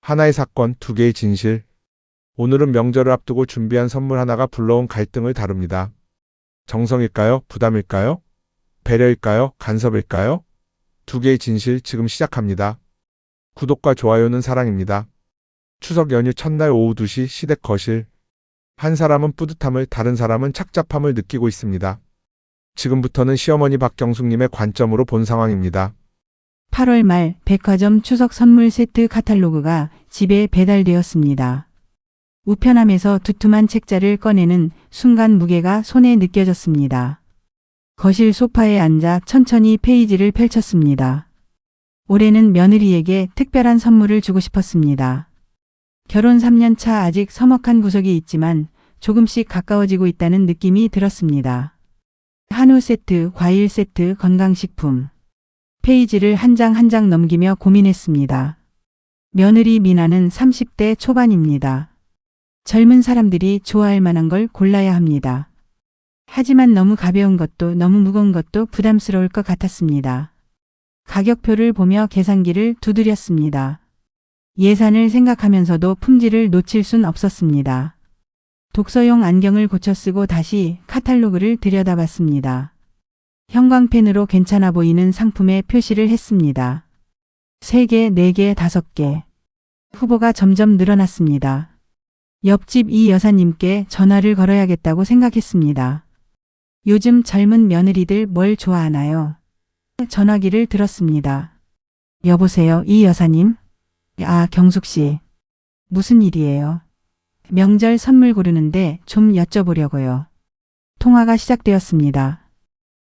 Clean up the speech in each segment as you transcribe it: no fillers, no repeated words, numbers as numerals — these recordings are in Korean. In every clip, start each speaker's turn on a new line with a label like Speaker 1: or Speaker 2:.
Speaker 1: 하나의 사건, 두 개의 진실. 오늘은 명절을 앞두고 준비한 선물 하나가 불러온 갈등을 다룹니다. 정성일까요? 부담일까요? 배려일까요? 간섭일까요? 두 개의 진실 지금 시작합니다. 구독과 좋아요는 사랑입니다. 추석 연휴 첫날 오후 2시 시댁 거실. 한 사람은 뿌듯함을, 다른 사람은 착잡함을 느끼고 있습니다. 지금부터는 시어머니 박경숙님의 관점으로 본 상황입니다.
Speaker 2: 8월 말 백화점 추석 선물 세트 카탈로그가 집에 배달되었습니다. 우편함에서 두툼한 책자를 꺼내는 순간 무게가 손에 느껴졌습니다. 거실 소파에 앉아 천천히 페이지를 펼쳤습니다. 올해는 며느리에게 특별한 선물을 주고 싶었습니다. 결혼 3년 차 아직 서먹한 구석이 있지만 조금씩 가까워지고 있다는 느낌이 들었습니다. 한우 세트, 과일 세트, 건강식품. 페이지를 한 장 한 장 넘기며 고민했습니다. 며느리 미나는 30대 초반입니다. 젊은 사람들이 좋아할 만한 걸 골라야 합니다. 하지만 너무 가벼운 것도 너무 무거운 것도 부담스러울 것 같았습니다. 가격표를 보며 계산기를 두드렸습니다. 예산을 생각하면서도 품질을 놓칠 순 없었습니다. 독서용 안경을 고쳐 쓰고 다시 카탈로그를 들여다봤습니다. 형광펜으로 괜찮아 보이는 상품에 표시를 했습니다. 3개, 4개, 5개. 후보가 점점 늘어났습니다. 옆집 이 여사님께 전화를 걸어야겠다고 생각했습니다. 요즘 젊은 며느리들 뭘 좋아하나요? 전화기를 들었습니다. 여보세요, 이 여사님? 아, 경숙 씨. 무슨 일이에요? 명절 선물 고르는데 좀 여쭤보려고요. 통화가 시작되었습니다.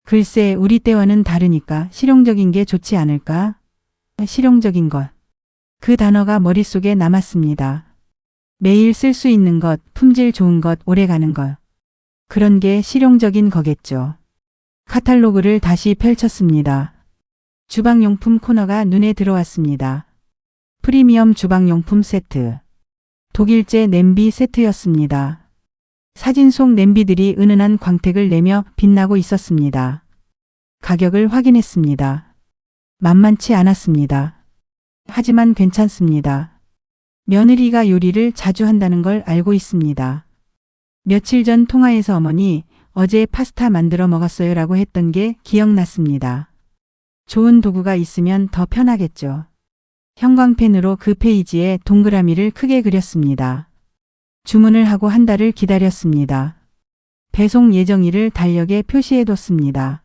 Speaker 2: 글쎄, 우리 때와는 다르니까 실용적인 게 좋지 않을까? 실용적인 것. 그 단어가 머릿속에 남았습니다. 매일 쓸 수 있는 것, 품질 좋은 것, 오래가는 것. 그런 게 실용적인 거겠죠. 카탈로그를 다시 펼쳤습니다. 주방용품 코너가 눈에 들어왔습니다. 프리미엄 주방용품 세트. 독일제 냄비 세트였습니다. 사진 속 냄비들이 은은한 광택을 내며 빛나고 있었습니다. 가격을 확인했습니다. 만만치 않았습니다. 하지만 괜찮습니다. 며느리가 요리를 자주 한다는 걸 알고 있습니다. 며칠 전 통화에서 어머니, 어제 파스타 만들어 먹었어요 라고 했던 게 기억났습니다. 좋은 도구가 있으면 더 편하겠죠. 형광펜으로 그 페이지에 동그라미를 크게 그렸습니다. 주문을 하고 한 달을 기다렸습니다. 배송 예정일을 달력에 표시해뒀습니다.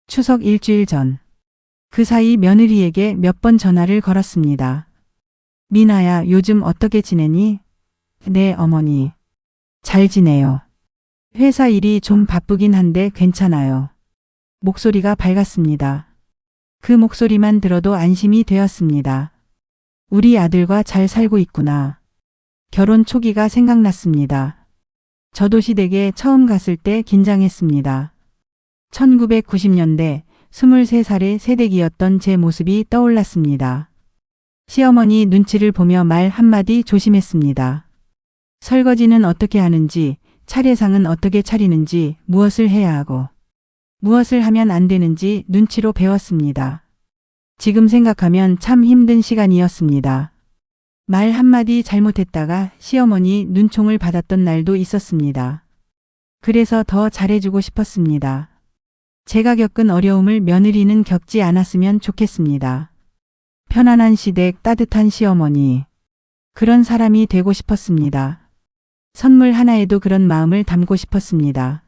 Speaker 2: 추석 일주일 전. 그 사이 며느리에게 몇 번 전화를 걸었습니다. 미나야, 요즘 어떻게 지내니? 네, 어머니. 잘 지내요. 회사 일이 좀 바쁘긴 한데 괜찮아요. 목소리가 밝았습니다. 그 목소리만 들어도 안심이 되었습니다. 우리 아들과 잘 살고 있구나. 결혼 초기가 생각났습니다. 저도 시댁에 처음 갔을 때 긴장했습니다. 1990년대 23살의 새댁이었던 제 모습이 떠올랐습니다. 시어머니 눈치를 보며 말 한마디 조심했습니다. 설거지는 어떻게 하는지, 차례상은 어떻게 차리는지, 무엇을 해야 하고, 무엇을 하면 안 되는지 눈치로 배웠습니다. 지금 생각하면 참 힘든 시간이었습니다. 말 한마디 잘못했다가 시어머니 눈총을 받았던 날도 있었습니다. 그래서 더 잘해주고 싶었습니다. 제가 겪은 어려움을 며느리는 겪지 않았으면 좋겠습니다. 편안한 시댁, 따뜻한 시어머니. 그런 사람이 되고 싶었습니다. 선물 하나에도 그런 마음을 담고 싶었습니다.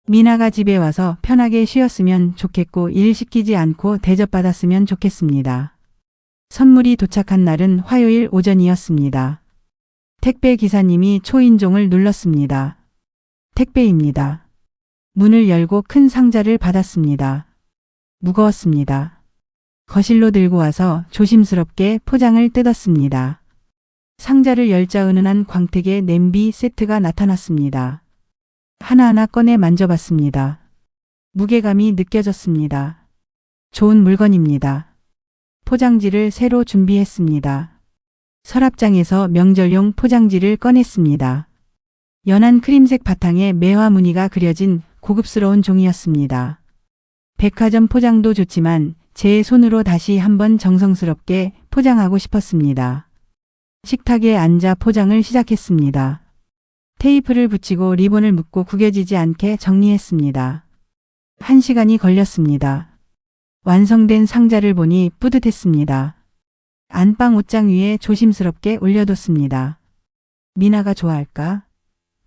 Speaker 2: 미나가 집에 와서 편하게 쉬었으면 좋겠고 일 시키지 않고 대접받았으면 좋겠습니다. 선물이 도착한 날은 화요일 오전이었습니다. 택배 기사님이 초인종을 눌렀습니다. 택배입니다. 문을 열고 큰 상자를 받았습니다. 무거웠습니다. 거실로 들고 와서 조심스럽게 포장을 뜯었습니다. 상자를 열자 은은한 광택의 냄비 세트가 나타났습니다. 하나하나 꺼내 만져봤습니다. 무게감이 느껴졌습니다. 좋은 물건입니다. 포장지를 새로 준비했습니다. 서랍장에서 명절용 포장지를 꺼냈습니다. 연한 크림색 바탕에 매화 무늬가 그려진 고급스러운 종이였습니다. 백화점 포장도 좋지만 제 손으로 다시 한번 정성스럽게 포장하고 싶었습니다. 식탁에 앉아 포장을 시작했습니다. 테이프를 붙이고 리본을 묶고 구겨지지 않게 정리했습니다. 1시간이 걸렸습니다. 완성된 상자를 보니 뿌듯했습니다. 안방 옷장 위에 조심스럽게 올려뒀습니다. 미나가 좋아할까?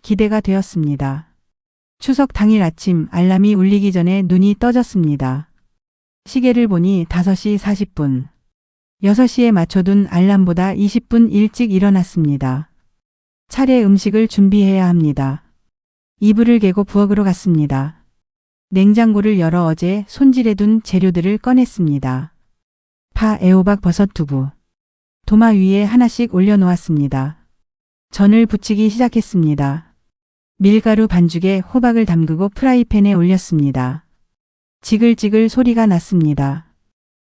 Speaker 2: 기대가 되었습니다. 추석 당일 아침 알람이 울리기 전에 눈이 떠졌습니다. 시계를 보니 5시 40분. 6시에 맞춰둔 알람보다 20분 일찍 일어났습니다. 차례 음식을 준비해야 합니다. 이불을 개고 부엌으로 갔습니다. 냉장고를 열어 어제 손질해둔 재료들을 꺼냈습니다. 파, 애호박, 버섯, 두부. 도마 위에 하나씩 올려놓았습니다. 전을 부치기 시작했습니다. 밀가루 반죽에 호박을 담그고 프라이팬에 올렸습니다. 지글지글 소리가 났습니다.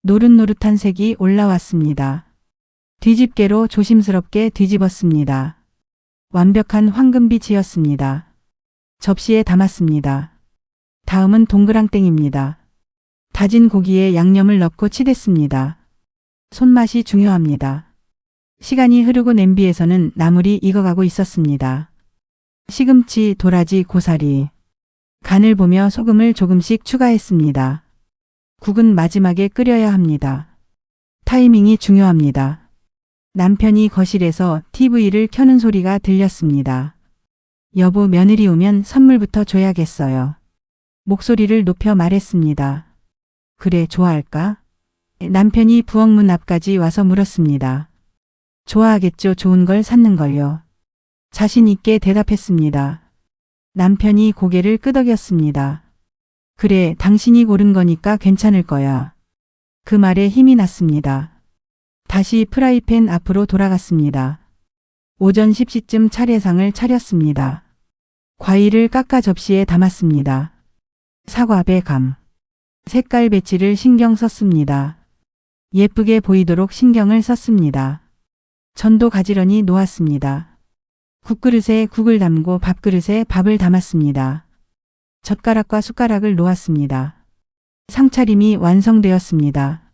Speaker 2: 노릇노릇한 색이 올라왔습니다. 뒤집개로 조심스럽게 뒤집었습니다. 완벽한 황금빛이었습니다. 접시에 담았습니다. 다음은 동그랑땡입니다. 다진 고기에 양념을 넣고 치댔습니다. 손맛이 중요합니다. 시간이 흐르고 냄비에서는 나물이 익어가고 있었습니다. 시금치, 도라지, 고사리. 간을 보며 소금을 조금씩 추가했습니다. 국은 마지막에 끓여야 합니다. 타이밍이 중요합니다. 남편이 거실에서 TV를 켜는 소리가 들렸습니다. 여보, 며느리 오면 선물부터 줘야겠어요. 목소리를 높여 말했습니다. 그래, 좋아할까? 남편이 부엌 문 앞까지 와서 물었습니다. 좋아하겠죠. 좋은 걸 샀는 걸요. 자신 있게 대답했습니다. 남편이 고개를 끄덕였습니다. 그래, 당신이 고른 거니까 괜찮을 거야. 그 말에 힘이 났습니다. 다시 프라이팬 앞으로 돌아갔습니다. 오전 10시쯤 차례상을 차렸습니다. 과일을 깎아 접시에 담았습니다. 사과, 배, 감. 색깔 배치를 신경 썼습니다. 예쁘게 보이도록 신경을 썼습니다. 전도 가지런히 놓았습니다. 국그릇에 국을 담고 밥그릇에 밥을 담았습니다. 젓가락과 숟가락을 놓았습니다. 상차림이 완성되었습니다.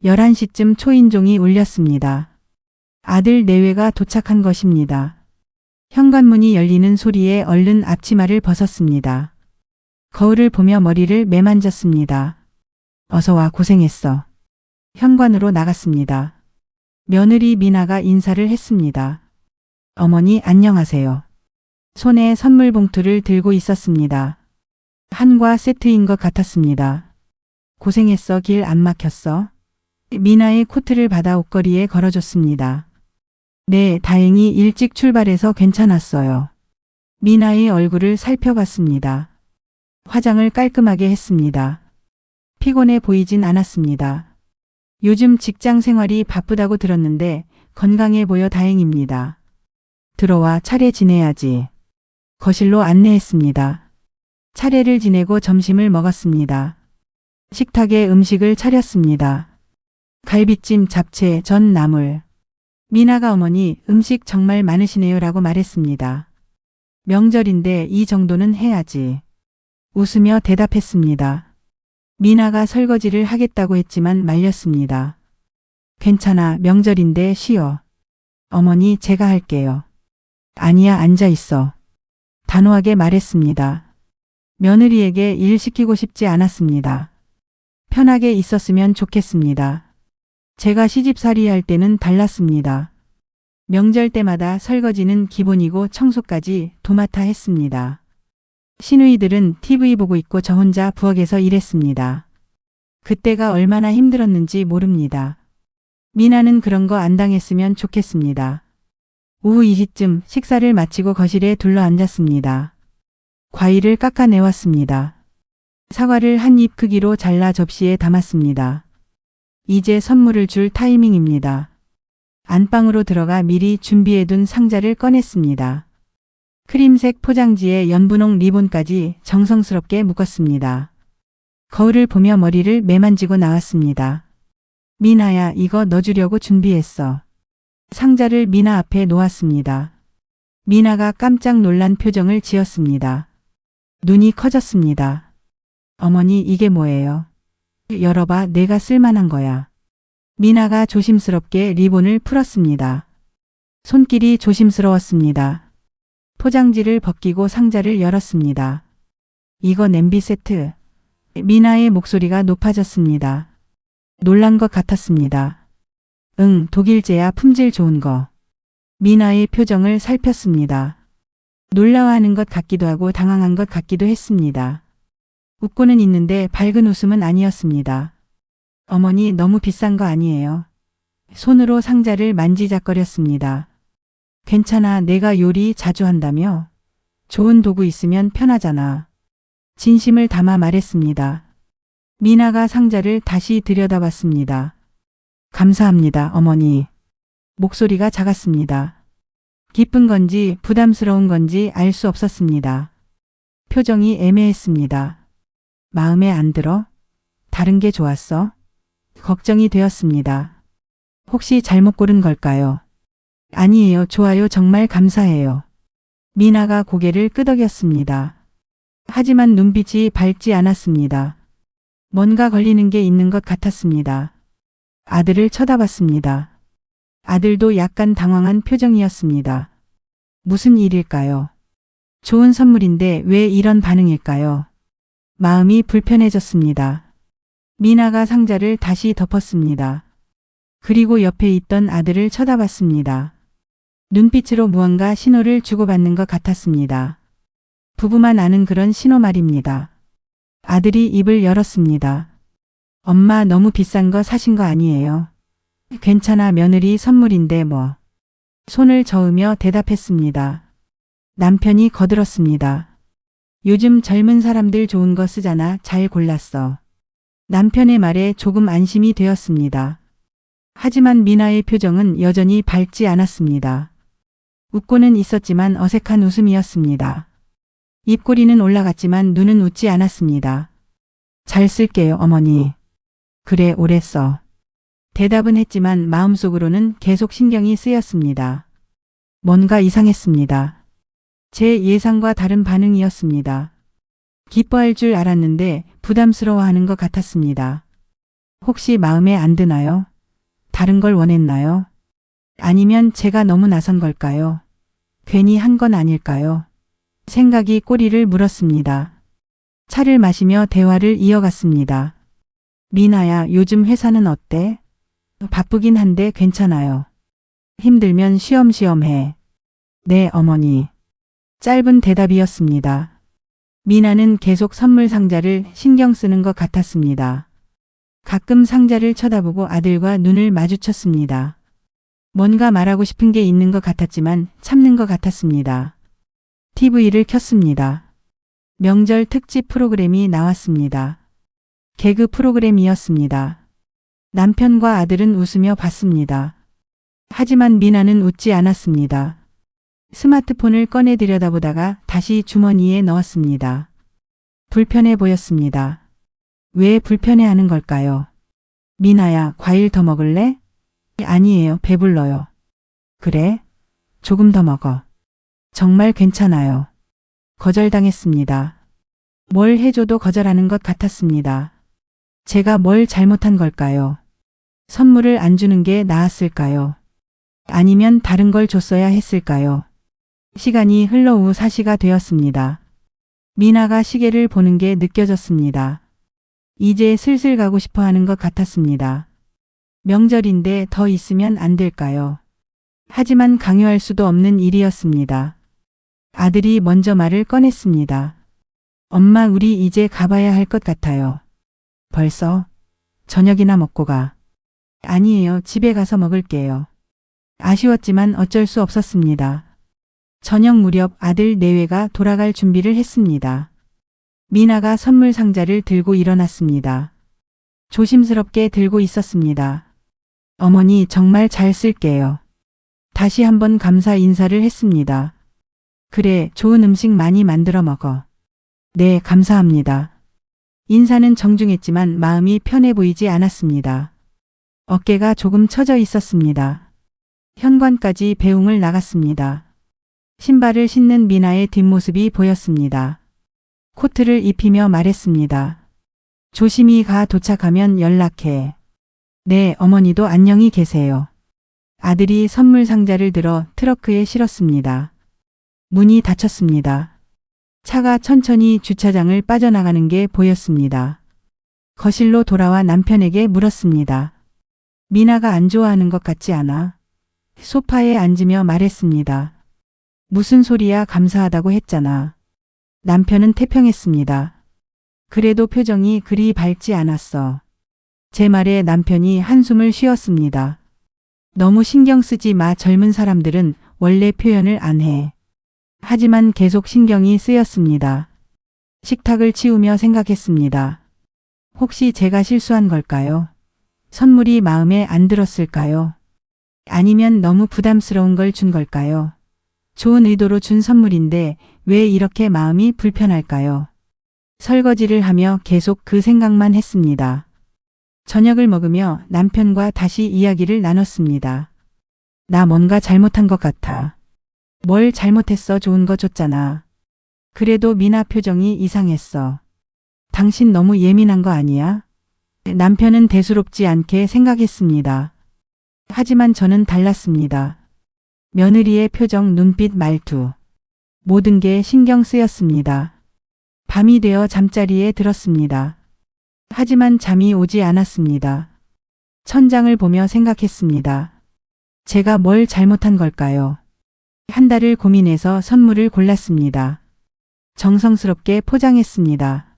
Speaker 2: 11시쯤 초인종이 울렸습니다. 아들 내외가 도착한 것입니다. 현관문이 열리는 소리에 얼른 앞치마를 벗었습니다. 거울을 보며 머리를 매만졌습니다. 어서 와, 고생했어. 현관으로 나갔습니다. 며느리 미나가 인사를 했습니다. 어머니, 안녕하세요. 손에 선물 봉투를 들고 있었습니다. 한과 세트인 것 같았습니다. 고생했어. 길 안 막혔어? 미나의 코트를 받아 옷걸이에 걸어줬습니다. 네, 다행히 일찍 출발해서 괜찮았어요. 미나의 얼굴을 살펴봤습니다. 화장을 깔끔하게 했습니다. 피곤해 보이진 않았습니다. 요즘 직장 생활이 바쁘다고 들었는데 건강해 보여 다행입니다. 들어와, 차례 지내야지. 거실로 안내했습니다. 차례를 지내고 점심을 먹었습니다. 식탁에 음식을 차렸습니다. 갈비찜, 잡채, 전, 나물. 미나가 어머니, 음식 정말 많으시네요 라고 말했습니다. 명절인데 이 정도는 해야지. 웃으며 대답했습니다. 미나가 설거지를 하겠다고 했지만 말렸습니다. 괜찮아, 명절인데 쉬어. 어머니, 제가 할게요. 아니야, 앉아 있어. 단호하게 말했습니다. 며느리에게 일 시키고 싶지 않았습니다. 편하게 있었으면 좋겠습니다. 제가 시집살이 할 때는 달랐습니다. 명절 때마다 설거지는 기본이고 청소까지 도맡아 했습니다. 시누이들은 TV 보고 있고 저 혼자 부엌에서 일했습니다. 그때가 얼마나 힘들었는지 모릅니다. 미나는 그런 거 안 당했으면 좋겠습니다. 오후 2시쯤 식사를 마치고 거실에 둘러앉았습니다. 과일을 깎아내왔습니다. 사과를 한 입 크기로 잘라 접시에 담았습니다. 이제 선물을 줄 타이밍입니다. 안방으로 들어가 미리 준비해둔 상자를 꺼냈습니다. 크림색 포장지에 연분홍 리본까지 정성스럽게 묶었습니다. 거울을 보며 머리를 매만지고 나왔습니다. 미나야, 이거 넣어주려고 준비했어. 상자를 미나 앞에 놓았습니다. 미나가 깜짝 놀란 표정을 지었습니다. 눈이 커졌습니다. 어머니, 이게 뭐예요? 열어봐, 내가 쓸만한 거야. 미나가 조심스럽게 리본을 풀었습니다. 손길이 조심스러웠습니다. 포장지를 벗기고 상자를 열었습니다. 이거 냄비 세트. 미나의 목소리가 높아졌습니다. 놀란 것 같았습니다. 응, 독일제야, 품질 좋은 거. 미나의 표정을 살폈습니다. 놀라워하는 것 같기도 하고 당황한 것 같기도 했습니다. 웃고는 있는데 밝은 웃음은 아니었습니다. 어머니, 너무 비싼 거 아니에요? 손으로 상자를 만지작거렸습니다. 괜찮아, 내가 요리 자주 한다며? 좋은 도구 있으면 편하잖아. 진심을 담아 말했습니다. 미나가 상자를 다시 들여다봤습니다. 감사합니다, 어머니. 목소리가 작았습니다. 기쁜 건지 부담스러운 건지 알 수 없었습니다. 표정이 애매했습니다. 마음에 안 들어? 다른 게 좋았어? 걱정이 되었습니다. 혹시 잘못 고른 걸까요? 아니에요, 좋아요, 정말 감사해요. 미나가 고개를 끄덕였습니다. 하지만 눈빛이 밝지 않았습니다. 뭔가 걸리는 게 있는 것 같았습니다. 아들을 쳐다봤습니다. 아들도 약간 당황한 표정이었습니다. 무슨 일일까요? 좋은 선물인데 왜 이런 반응일까요? 마음이 불편해졌습니다. 미나가 상자를 다시 덮었습니다. 그리고 옆에 있던 아들을 쳐다봤습니다. 눈빛으로 무언가 신호를 주고받는 것 같았습니다. 부부만 아는 그런 신호 말입니다. 아들이 입을 열었습니다. 엄마, 너무 비싼 거 사신 거 아니에요? 괜찮아, 며느리 선물인데 뭐. 손을 저으며 대답했습니다. 남편이 거들었습니다. 요즘 젊은 사람들 좋은 거 쓰잖아, 잘 골랐어. 남편의 말에 조금 안심이 되었습니다. 하지만 미나의 표정은 여전히 밝지 않았습니다. 웃고는 있었지만 어색한 웃음이었습니다. 입꼬리는 올라갔지만 눈은 웃지 않았습니다. 잘 쓸게요, 어머니. 그래, 오래 써. 대답은 했지만 마음속으로는 계속 신경이 쓰였습니다. 뭔가 이상했습니다. 제 예상과 다른 반응이었습니다. 기뻐할 줄 알았는데 부담스러워하는 것 같았습니다. 혹시 마음에 안 드나요? 다른 걸 원했나요? 아니면 제가 너무 나선 걸까요? 괜히 한 건 아닐까요? 생각이 꼬리를 물었습니다. 차를 마시며 대화를 이어갔습니다. 미나야, 요즘 회사는 어때? 바쁘긴 한데 괜찮아요. 힘들면 쉬엄쉬엄 해. 네, 어머니. 짧은 대답이었습니다. 미나는 계속 선물 상자를 신경 쓰는 것 같았습니다. 가끔 상자를 쳐다보고 아들과 눈을 마주쳤습니다. 뭔가 말하고 싶은 게 있는 것 같았지만 참는 것 같았습니다. TV를 켰습니다. 명절 특집 프로그램이 나왔습니다. 개그 프로그램이었습니다. 남편과 아들은 웃으며 봤습니다. 하지만 미나는 웃지 않았습니다. 스마트폰을 꺼내 들여다보다가 다시 주머니에 넣었습니다. 불편해 보였습니다. 왜 불편해하는 걸까요? 미나야, 과일 더 먹을래? 아니에요, 배불러요. 그래? 조금 더 먹어. 정말 괜찮아요. 거절당했습니다. 뭘 해줘도 거절하는 것 같았습니다. 제가 뭘 잘못한 걸까요? 선물을 안 주는 게 나았을까요? 아니면 다른 걸 줬어야 했을까요? 시간이 흘러 오후 4시가 되었습니다. 미나가 시계를 보는 게 느껴졌습니다. 이제 슬슬 가고 싶어 하는 것 같았습니다. 명절인데 더 있으면 안 될까요? 하지만 강요할 수도 없는 일이었습니다. 아들이 먼저 말을 꺼냈습니다. 엄마, 우리 이제 가봐야 할 것 같아요. 벌써? 저녁이나 먹고 가. 아니에요, 집에 가서 먹을게요. 아쉬웠지만 어쩔 수 없었습니다. 저녁 무렵 아들 내외가 돌아갈 준비를 했습니다. 미나가 선물 상자를 들고 일어났습니다. 조심스럽게 들고 있었습니다. 어머니, 정말 잘 쓸게요. 다시 한번 감사 인사를 했습니다. 그래, 좋은 음식 많이 만들어 먹어. 네, 감사합니다. 인사는 정중했지만 마음이 편해 보이지 않았습니다. 어깨가 조금 처져 있었습니다. 현관까지 배웅을 나갔습니다. 신발을 신는 미나의 뒷모습이 보였습니다. 코트를 입히며 말했습니다. 조심히 가, 도착하면 연락해. 네, 어머니도 안녕히 계세요. 아들이 선물 상자를 들어 트렁크에 실었습니다. 문이 닫혔습니다. 차가 천천히 주차장을 빠져나가는 게 보였습니다. 거실로 돌아와 남편에게 물었습니다. 미나가 안 좋아하는 것 같지 않아? 소파에 앉으며 말했습니다. 무슨 소리야, 감사하다고 했잖아. 남편은 태평했습니다. 그래도 표정이 그리 밝지 않았어. 제 말에 남편이 한숨을 쉬었습니다. 너무 신경 쓰지 마. 젊은 사람들은 원래 표현을 안 해. 하지만 계속 신경이 쓰였습니다. 식탁을 치우며 생각했습니다. 혹시 제가 실수한 걸까요? 선물이 마음에 안 들었을까요? 아니면 너무 부담스러운 걸 준 걸까요? 좋은 의도로 준 선물인데 왜 이렇게 마음이 불편할까요? 설거지를 하며 계속 그 생각만 했습니다. 저녁을 먹으며 남편과 다시 이야기를 나눴습니다. 나 뭔가 잘못한 것 같아. 뭘 잘못했어? 좋은 거 줬잖아. 그래도 미나 표정이 이상했어. 당신 너무 예민한 거 아니야? 남편은 대수롭지 않게 생각했습니다. 하지만 저는 달랐습니다. 며느리의 표정, 눈빛, 말투. 모든 게 신경 쓰였습니다. 밤이 되어 잠자리에 들었습니다. 하지만 잠이 오지 않았습니다. 천장을 보며 생각했습니다. 제가 뭘 잘못한 걸까요? 한 달을 고민해서 선물을 골랐습니다. 정성스럽게 포장했습니다.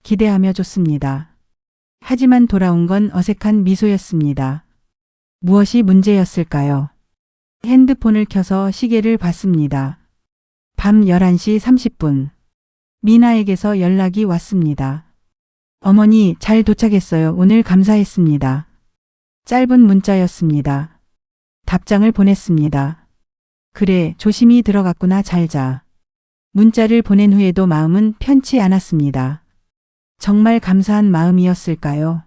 Speaker 2: 기대하며 줬습니다. 하지만 돌아온 건 어색한 미소였습니다. 무엇이 문제였을까요? 핸드폰을 켜서 시계를 봤습니다. 밤 11시 30분. 미나에게서 연락이 왔습니다. 어머니, 잘 도착했어요. 오늘 감사했습니다. 짧은 문자였습니다. 답장을 보냈습니다. 그래, 조심히 들어갔구나. 잘 자. 문자를 보낸 후에도 마음은 편치 않았습니다. 정말 감사한 마음이었을까요?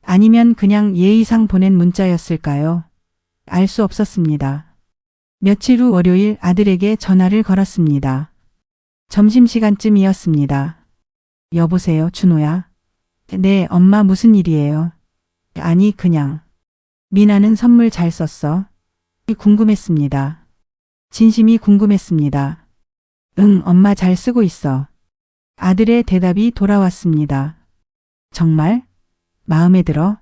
Speaker 2: 아니면 그냥 예의상 보낸 문자였을까요? 알 수 없었습니다. 며칠 후 월요일 아들에게 전화를 걸었습니다. 점심시간쯤이었습니다. 여보세요, 준호야? 네, 엄마, 무슨 일이에요? 아니, 그냥. 미나는 선물 잘 썼어? 궁금했습니다. 진심이 궁금했습니다. 응, 엄마 잘 쓰고 있어. 아들의 대답이 돌아왔습니다. 정말? 마음에 들어?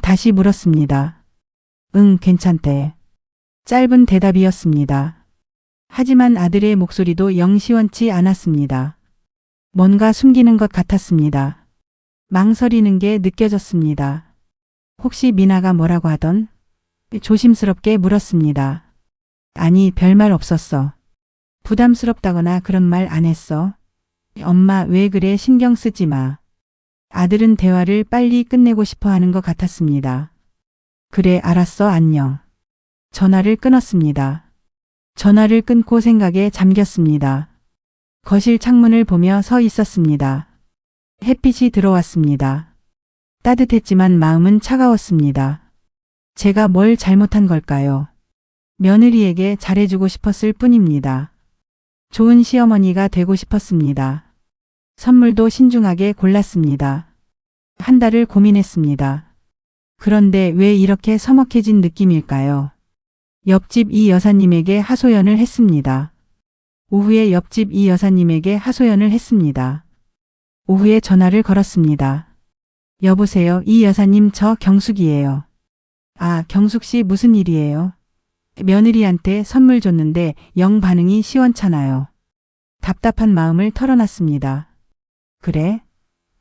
Speaker 2: 다시 물었습니다. 응, 괜찮대. 짧은 대답이었습니다. 하지만 아들의 목소리도 영 시원치 않았습니다. 뭔가 숨기는 것 같았습니다. 망설이는 게 느껴졌습니다. 혹시 미나가 뭐라고 하던? 조심스럽게 물었습니다. 아니, 별말 없었어. 부담스럽다거나 그런 말 안 했어. 엄마, 왜 그래? 신경 쓰지 마. 아들은 대화를 빨리 끝내고 싶어 하는 것 같았습니다. 그래, 알았어, 안녕. 전화를 끊었습니다. 전화를 끊고 생각에 잠겼습니다. 거실 창문을 보며 서 있었습니다. 햇빛이 들어왔습니다. 따뜻했지만 마음은 차가웠습니다. 제가 뭘 잘못한 걸까요? 며느리에게 잘해주고 싶었을 뿐입니다. 좋은 시어머니가 되고 싶었습니다. 선물도 신중하게 골랐습니다. 한 달을 고민했습니다. 그런데 왜 이렇게 서먹해진 느낌일까요? 옆집 이 여사님에게 하소연을 했습니다. 오후에 옆집 이 여사님에게 하소연을 했습니다. 오후에 전화를 걸었습니다. 여보세요, 이 여사님, 저 경숙이에요. 아, 경숙 씨, 무슨 일이에요? 며느리한테 선물 줬는데 영 반응이 시원찮아요. 답답한 마음을 털어놨습니다. 그래?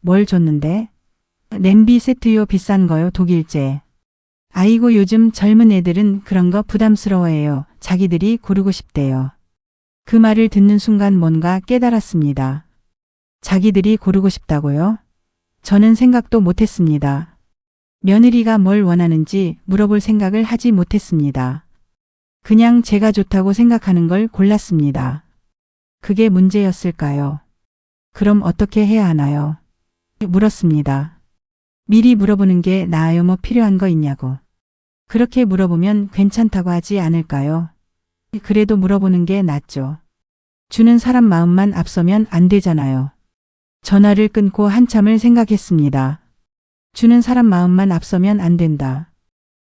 Speaker 2: 뭘 줬는데? 냄비 세트요. 비싼 거요. 독일제. 아이고, 요즘 젊은 애들은 그런 거 부담스러워해요. 자기들이 고르고 싶대요. 그 말을 듣는 순간 뭔가 깨달았습니다. 자기들이 고르고 싶다고요? 저는 생각도 못했습니다. 며느리가 뭘 원하는지 물어볼 생각을 하지 못했습니다. 그냥 제가 좋다고 생각하는 걸 골랐습니다. 그게 문제였을까요? 그럼 어떻게 해야 하나요? 물었습니다. 미리 물어보는 게 나아요. 뭐 필요한 거 있냐고. 그렇게 물어보면 괜찮다고 하지 않을까요? 그래도 물어보는 게 낫죠. 주는 사람 마음만 앞서면 안 되잖아요. 전화를 끊고 한참을 생각했습니다. 주는 사람 마음만 앞서면 안 된다.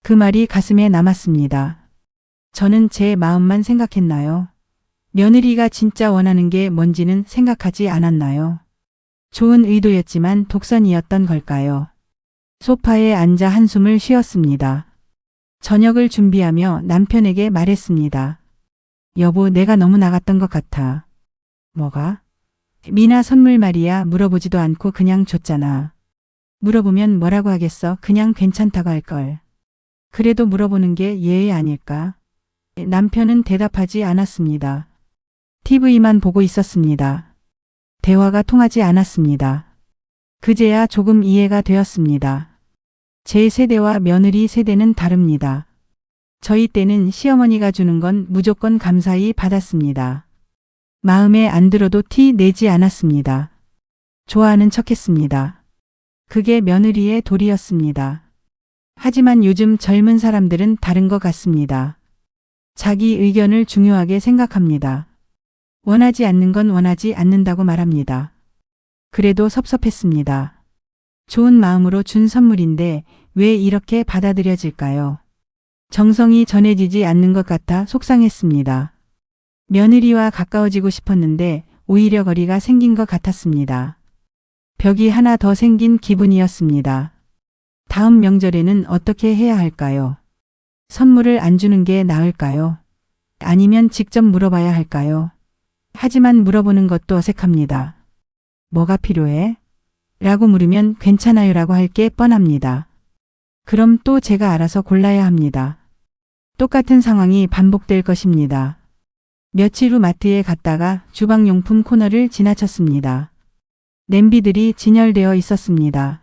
Speaker 2: 그 말이 가슴에 남았습니다. 저는 제 마음만 생각했나요? 며느리가 진짜 원하는 게 뭔지는 생각하지 않았나요? 좋은 의도였지만 독선이었던 걸까요? 소파에 앉아 한숨을 쉬었습니다. 저녁을 준비하며 남편에게 말했습니다. 여보, 내가 너무 나갔던 것 같아. 뭐가? 미나 선물 말이야. 물어보지도 않고 그냥 줬잖아. 물어보면 뭐라고 하겠어? 그냥 괜찮다고 할걸. 그래도 물어보는 게 예의 아닐까? 남편은 대답하지 않았습니다. TV만 보고 있었습니다. 대화가 통하지 않았습니다. 그제야 조금 이해가 되었습니다. 제 세대와 며느리 세대는 다릅니다. 저희 때는 시어머니가 주는 건 무조건 감사히 받았습니다. 마음에 안 들어도 티 내지 않았습니다. 좋아하는 척했습니다. 그게 며느리의 도리였습니다. 하지만 요즘 젊은 사람들은 다른 것 같습니다. 자기 의견을 중요하게 생각합니다. 원하지 않는 건 원하지 않는다고 말합니다. 그래도 섭섭했습니다. 좋은 마음으로 준 선물인데 왜 이렇게 받아들여질까요? 정성이 전해지지 않는 것 같아 속상했습니다. 며느리와 가까워지고 싶었는데 오히려 거리가 생긴 것 같았습니다. 벽이 하나 더 생긴 기분이었습니다. 다음 명절에는 어떻게 해야 할까요? 선물을 안 주는 게 나을까요? 아니면 직접 물어봐야 할까요? 하지만 물어보는 것도 어색합니다. 뭐가 필요해? 라고 물으면 괜찮아요 라고 할 게 뻔합니다. 그럼 또 제가 알아서 골라야 합니다. 똑같은 상황이 반복될 것입니다. 며칠 후 마트에 갔다가 주방용품 코너를 지나쳤습니다. 냄비들이 진열되어 있었습니다.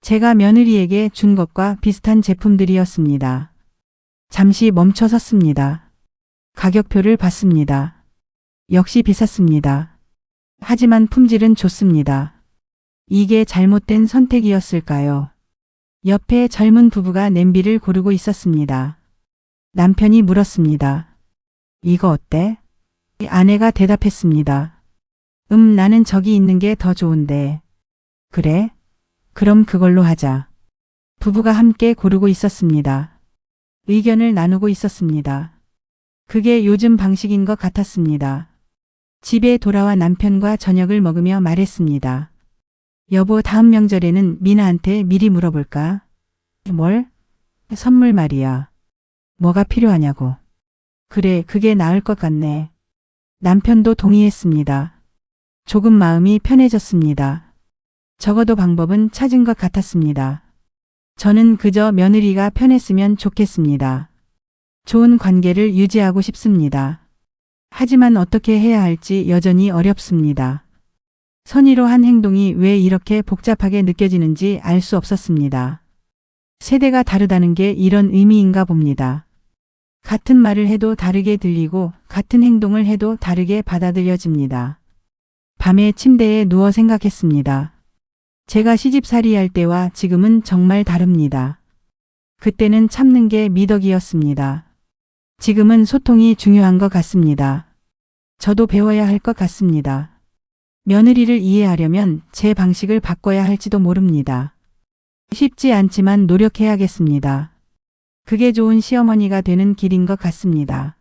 Speaker 2: 제가 며느리에게 준 것과 비슷한 제품들이었습니다. 잠시 멈춰 섰습니다. 가격표를 봤습니다. 역시 비쌌습니다. 하지만 품질은 좋습니다. 이게 잘못된 선택이었을까요? 옆에 젊은 부부가 냄비를 고르고 있었습니다. 남편이 물었습니다. 이거 어때? 아내가 대답했습니다. 나는 저기 있는 게 더 좋은데. 그래? 그럼 그걸로 하자. 부부가 함께 고르고 있었습니다. 의견을 나누고 있었습니다. 그게 요즘 방식인 것 같았습니다. 집에 돌아와 남편과 저녁을 먹으며 말했습니다. 여보, 다음 명절에는 미나한테 미리 물어볼까? 뭘? 선물 말이야. 뭐가 필요하냐고. 그래, 그게 나을 것 같네. 남편도 동의했습니다. 조금 마음이 편해졌습니다. 적어도 방법은 찾은 것 같았습니다. 저는 그저 며느리가 편했으면 좋겠습니다. 좋은 관계를 유지하고 싶습니다. 하지만 어떻게 해야 할지 여전히 어렵습니다. 선의로 한 행동이 왜 이렇게 복잡하게 느껴지는지 알 수 없었습니다. 세대가 다르다는 게 이런 의미인가 봅니다. 같은 말을 해도 다르게 들리고 같은 행동을 해도 다르게 받아들여집니다. 밤에 침대에 누워 생각했습니다. 제가 시집살이 할 때와 지금은 정말 다릅니다. 그때는 참는 게 미덕이었습니다. 지금은 소통이 중요한 것 같습니다. 저도 배워야 할 것 같습니다. 며느리를 이해하려면 제 방식을 바꿔야 할지도 모릅니다. 쉽지 않지만 노력해야겠습니다. 그게 좋은 시어머니가 되는 길인 것 같습니다.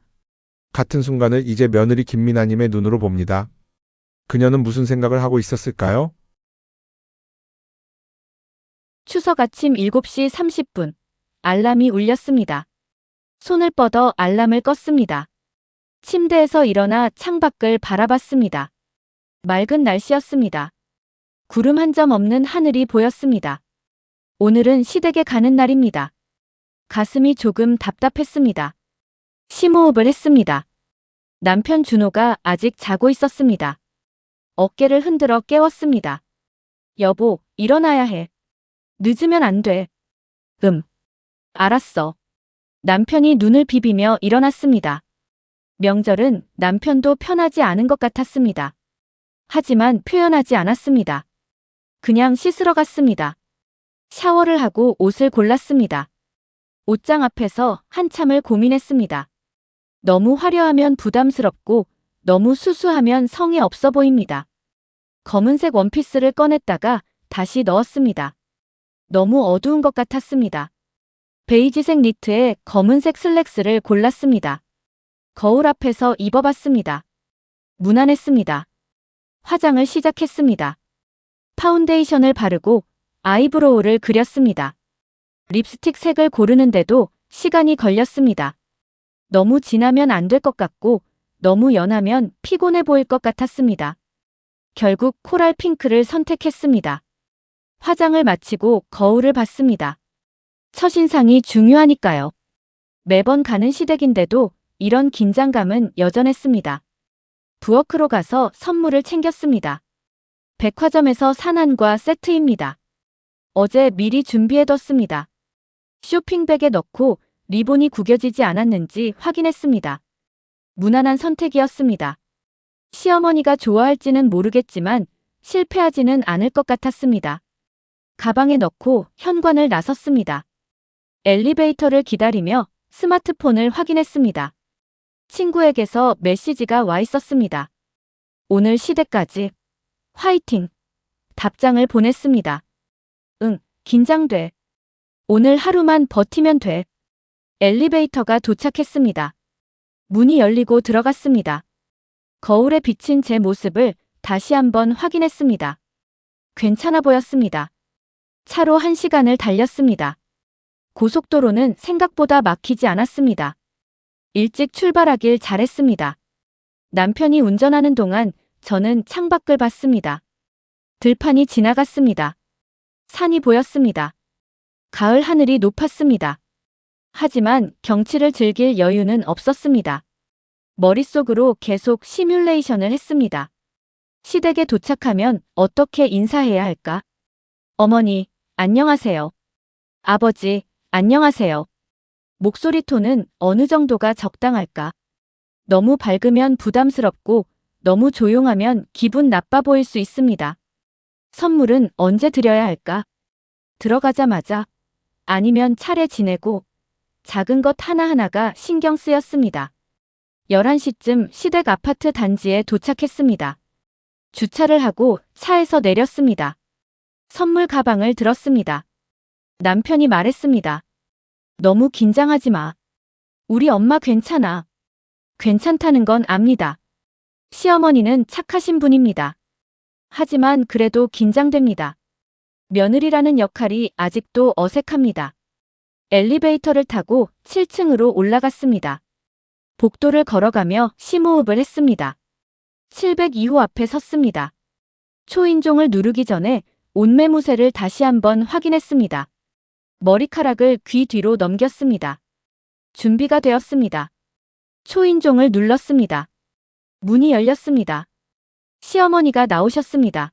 Speaker 1: 같은 순간을 이제 며느리 김미나님의 눈으로 봅니다. 그녀는 무슨 생각을 하고 있었을까요?
Speaker 3: 추석 아침 7시 30분. 알람이 울렸습니다. 손을 뻗어 알람을 껐습니다. 침대에서 일어나 창밖을 바라봤습니다. 맑은 날씨였습니다. 구름 한 점 없는 하늘이 보였습니다. 오늘은 시댁에 가는 날입니다. 가슴이 조금 답답했습니다. 심호흡을 했습니다. 남편 준호가 아직 자고 있었습니다. 어깨를 흔들어 깨웠습니다. 여보, 일어나야 해. 늦으면 안 돼. 알았어. 남편이 눈을 비비며 일어났습니다. 명절은 남편도 편하지 않은 것 같았습니다. 하지만 표현하지 않았습니다. 그냥 씻으러 갔습니다. 샤워를 하고 옷을 골랐습니다. 옷장 앞에서 한참을 고민했습니다. 너무 화려하면 부담스럽고 너무 수수하면 성의 없어 보입니다. 검은색 원피스를 꺼냈다가 다시 넣었습니다. 너무 어두운 것 같았습니다. 베이지색 니트에 검은색 슬랙스를 골랐습니다. 거울 앞에서 입어봤습니다. 무난했습니다. 화장을 시작했습니다. 파운데이션을 바르고 아이브로우를 그렸습니다. 립스틱 색을 고르는데도 시간이 걸렸습니다. 너무 진하면 안 될 것 같고 너무 연하면 피곤해 보일 것 같았습니다. 결국 코랄 핑크를 선택했습니다. 화장을 마치고 거울을 봤습니다. 첫인상이 중요하니까요. 매번 가는 시댁인데도 이런 긴장감은 여전했습니다. 부엌으로 가서 선물을 챙겼습니다. 백화점에서 산안과 세트입니다. 어제 미리 준비해뒀습니다. 쇼핑백에 넣고 리본이 구겨지지 않았는지 확인했습니다. 무난한 선택이었습니다. 시어머니가 좋아할지는 모르겠지만 실패하지는 않을 것 같았습니다. 가방에 넣고 현관을 나섰습니다. 엘리베이터를 기다리며 스마트폰을 확인했습니다. 친구에게서 메시지가 와 있었습니다. 오늘 시댁까지 화이팅! 답장을 보냈습니다. 응, 긴장돼. 오늘 하루만 버티면 돼. 엘리베이터가 도착했습니다. 문이 열리고 들어갔습니다. 거울에 비친 제 모습을 다시 한번 확인했습니다. 괜찮아 보였습니다. 차로 1시간을 달렸습니다. 고속도로는 생각보다 막히지 않았습니다. 일찍 출발하길 잘했습니다. 남편이 운전하는 동안 저는 창밖을 봤습니다. 들판이 지나갔습니다. 산이 보였습니다. 가을 하늘이 높았습니다. 하지만 경치를 즐길 여유는 없었습니다. 머릿속으로 계속 시뮬레이션을 했습니다. 시댁에 도착하면 어떻게 인사해야 할까? 어머니, 안녕하세요. 아버지, 안녕하세요. 목소리 톤은 어느 정도가 적당할까? 너무 밝으면 부담스럽고 너무 조용하면 기분 나빠 보일 수 있습니다. 선물은 언제 드려야 할까? 들어가자마자 아니면 차례 지내고 작은 것 하나하나가 신경 쓰였습니다. 11시쯤 시댁 아파트 단지에 도착했습니다. 주차를 하고 차에서 내렸습니다. 선물 가방을 들었습니다. 남편이 말했습니다. 너무 긴장하지 마. 우리 엄마 괜찮아. 괜찮다는 건 압니다. 시어머니는 착하신 분입니다. 하지만 그래도 긴장됩니다. 며느리라는 역할이 아직도 어색합니다. 엘리베이터를 타고 7층으로 올라갔습니다. 복도를 걸어가며 심호흡을 했습니다. 702호 앞에 섰습니다. 초인종을 누르기 전에 옷매무새를 다시 한번 확인했습니다. 머리카락을 귀 뒤로 넘겼습니다. 준비가 되었습니다. 초인종을 눌렀습니다. 문이 열렸습니다. 시어머니가 나오셨습니다.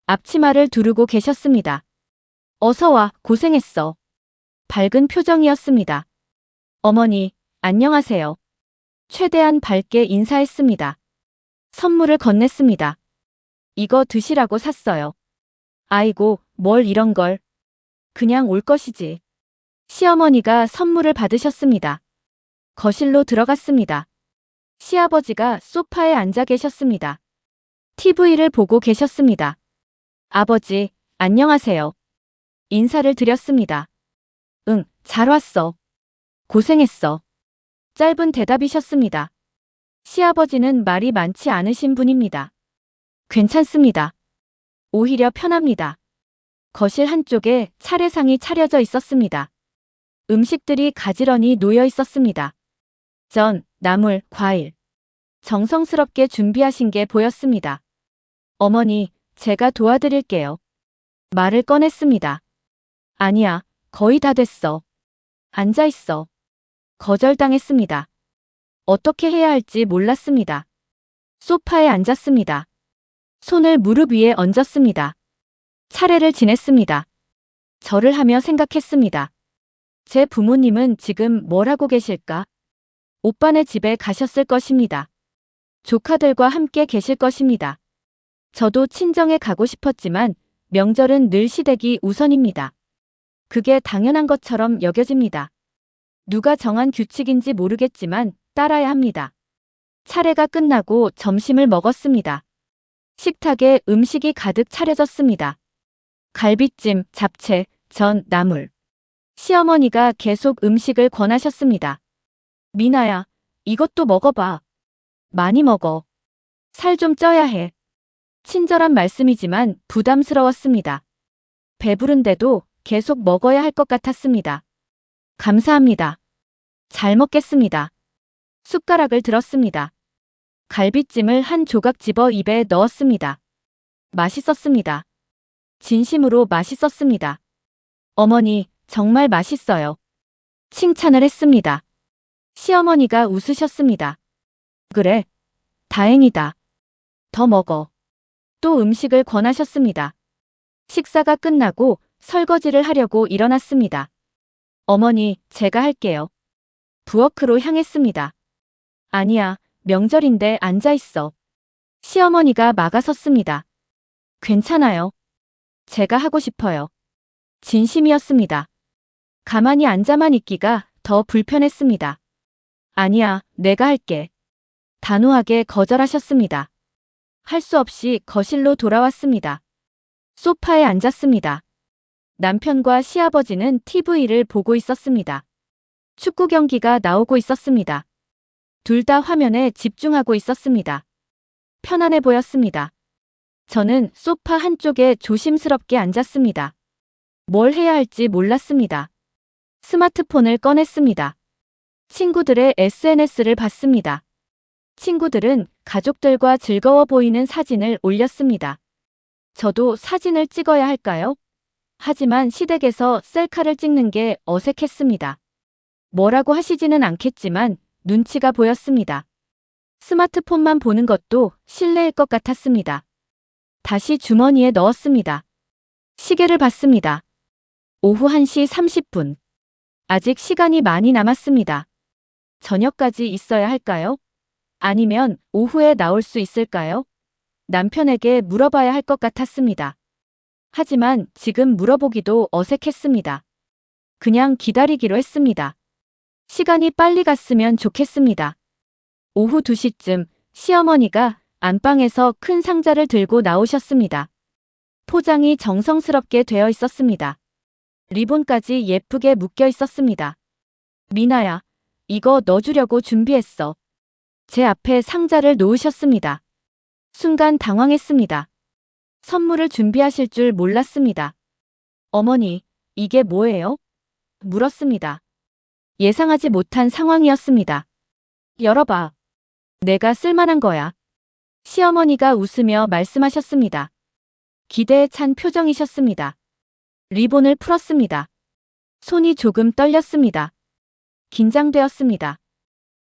Speaker 3: 앞치마를 두르고 계셨습니다. 어서 와, 고생했어. 밝은 표정이었습니다. 어머니, 안녕하세요. 최대한 밝게 인사했습니다. 선물을 건넸습니다. 이거 드시라고 샀어요. 아이고, 뭘 이런 걸. 그냥 올 것이지. 시어머니가 선물을 받으셨습니다. 거실로 들어갔습니다. 시아버지가 소파에 앉아 계셨습니다. TV를 보고 계셨습니다. 아버지, 안녕하세요. 인사를 드렸습니다. 응, 잘 왔어. 고생했어. 짧은 대답이셨습니다. 시아버지는 말이 많지 않으신 분입니다. 괜찮습니다. 오히려 편합니다. 거실 한쪽에 차례상이 차려져 있었습니다. 음식들이 가지런히 놓여 있었습니다. 전, 나물, 과일. 정성스럽게 준비하신 게 보였습니다. 어머니, 제가 도와드릴게요. 말을 꺼냈습니다. 아니야, 거의 다 됐어. 앉아있어. 거절당했습니다. 어떻게 해야 할지 몰랐습니다. 소파에 앉았습니다. 손을 무릎 위에 얹었습니다. 차례를 지냈습니다. 절을 하며 생각했습니다. 제 부모님은 지금 뭘 하고 계실까? 오빠네 집에 가셨을 것입니다. 조카들과 함께 계실 것입니다. 저도 친정에 가고 싶었지만 명절은 늘 시댁이 우선입니다. 그게 당연한 것처럼 여겨집니다. 누가 정한 규칙인지 모르겠지만 따라야 합니다. 차례가 끝나고 점심을 먹었습니다. 식탁에 음식이 가득 차려졌습니다. 갈비찜, 잡채, 전, 나물. 시어머니가 계속 음식을 권하셨습니다. 미나야, 이것도 먹어봐. 많이 먹어. 살 좀 쪄야 해. 친절한 말씀이지만 부담스러웠습니다. 배부른데도 계속 먹어야 할 것 같았습니다. 감사합니다. 잘 먹겠습니다. 숟가락을 들었습니다. 갈비찜을 한 조각 집어 입에 넣었습니다. 맛있었습니다. 진심으로 맛있었습니다. 어머니, 정말 맛있어요. 칭찬을 했습니다. 시어머니가 웃으셨습니다. 그래, 다행이다. 더 먹어. 또 음식을 권하셨습니다. 식사가 끝나고 설거지를 하려고 일어났습니다. 어머니, 제가 할게요. 부엌으로 향했습니다. 아니야, 명절인데 앉아 있어. 시어머니가 막아섰습니다. 괜찮아요. 제가 하고 싶어요. 진심이었습니다. 가만히 앉아만 있기가 더 불편했습니다. 아니야, 내가 할게. 단호하게 거절하셨습니다. 할 수 없이 거실로 돌아왔습니다. 소파에 앉았습니다. 남편과 시아버지는 TV를 보고 있었습니다. 축구 경기가 나오고 있었습니다. 둘 다 화면에 집중하고 있었습니다. 편안해 보였습니다. 저는 소파 한쪽에 조심스럽게 앉았습니다. 뭘 해야 할지 몰랐습니다. 스마트폰을 꺼냈습니다. 친구들의 SNS를 봤습니다. 친구들은 가족들과 즐거워 보이는 사진을 올렸습니다. 저도 사진을 찍어야 할까요? 하지만 시댁에서 셀카를 찍는 게 어색했습니다. 뭐라고 하시지는 않겠지만 눈치가 보였습니다. 스마트폰만 보는 것도 실례일 것 같았습니다. 다시 주머니에 넣었습니다. 시계를 봤습니다. 오후 1시 30분. 아직 시간이 많이 남았습니다. 저녁까지 있어야 할까요? 아니면 오후에 나올 수 있을까요? 남편에게 물어봐야 할 것 같았습니다. 하지만 지금 물어보기도 어색했습니다. 그냥 기다리기로 했습니다. 시간이 빨리 갔으면 좋겠습니다. 오후 2시쯤 시어머니가 안방에서 큰 상자를 들고 나오셨습니다. 포장이 정성스럽게 되어 있었습니다. 리본까지 예쁘게 묶여 있었습니다. 미나야, 이거 넣어주려고 준비했어. 제 앞에 상자를 놓으셨습니다. 순간 당황했습니다. 선물을 준비하실 줄 몰랐습니다. 어머니, 이게 뭐예요? 물었습니다. 예상하지 못한 상황이었습니다. 열어봐. 내가 쓸만한 거야. 시어머니가 웃으며 말씀하셨습니다. 기대에 찬 표정이셨습니다. 리본을 풀었습니다. 손이 조금 떨렸습니다. 긴장되었습니다.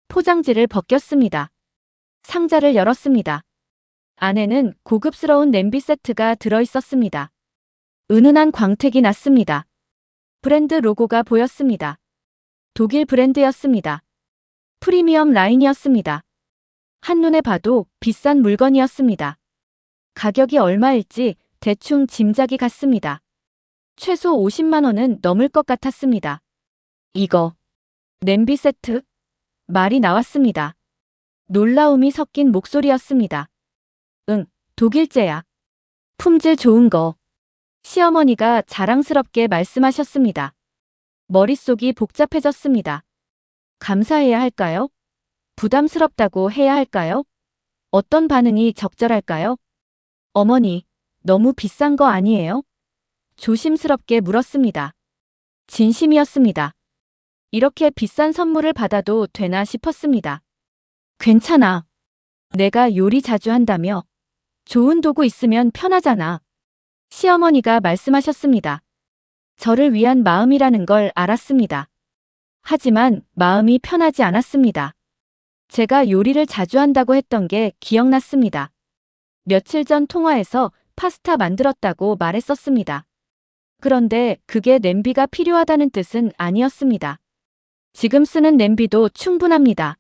Speaker 3: 포장지를 벗겼습니다. 상자를 열었습니다. 안에는 고급스러운 냄비 세트가 들어 있었습니다. 은은한 광택이 났습니다. 브랜드 로고가 보였습니다. 독일 브랜드였습니다. 프리미엄 라인이었습니다. 한눈에 봐도 비싼 물건이었습니다. 가격이 얼마일지 대충 짐작이 갔습니다. 최소 50만 원은 넘을 것 같았습니다. 이거, 냄비 세트? 말이 나왔습니다. 놀라움이 섞인 목소리였습니다. 응, 독일제야. 품질 좋은 거. 시어머니가 자랑스럽게 말씀하셨습니다. 머릿속이 복잡해졌습니다. 감사해야 할까요? 부담스럽다고 해야 할까요? 어떤 반응이 적절할까요? 어머니, 너무 비싼 거 아니에요? 조심스럽게 물었습니다. 진심이었습니다. 이렇게 비싼 선물을 받아도 되나 싶었습니다. 괜찮아. 내가 요리 자주 한다며. 좋은 도구 있으면 편하잖아. 시어머니가 말씀하셨습니다. 저를 위한 마음이라는 걸 알았습니다. 하지만 마음이 편하지 않았습니다. 제가 요리를 자주 한다고 했던 게 기억났습니다. 며칠 전 통화에서 파스타 만들었다고 말했었습니다. 그런데 그게 냄비가 필요하다는 뜻은 아니었습니다. 지금 쓰는 냄비도 충분합니다.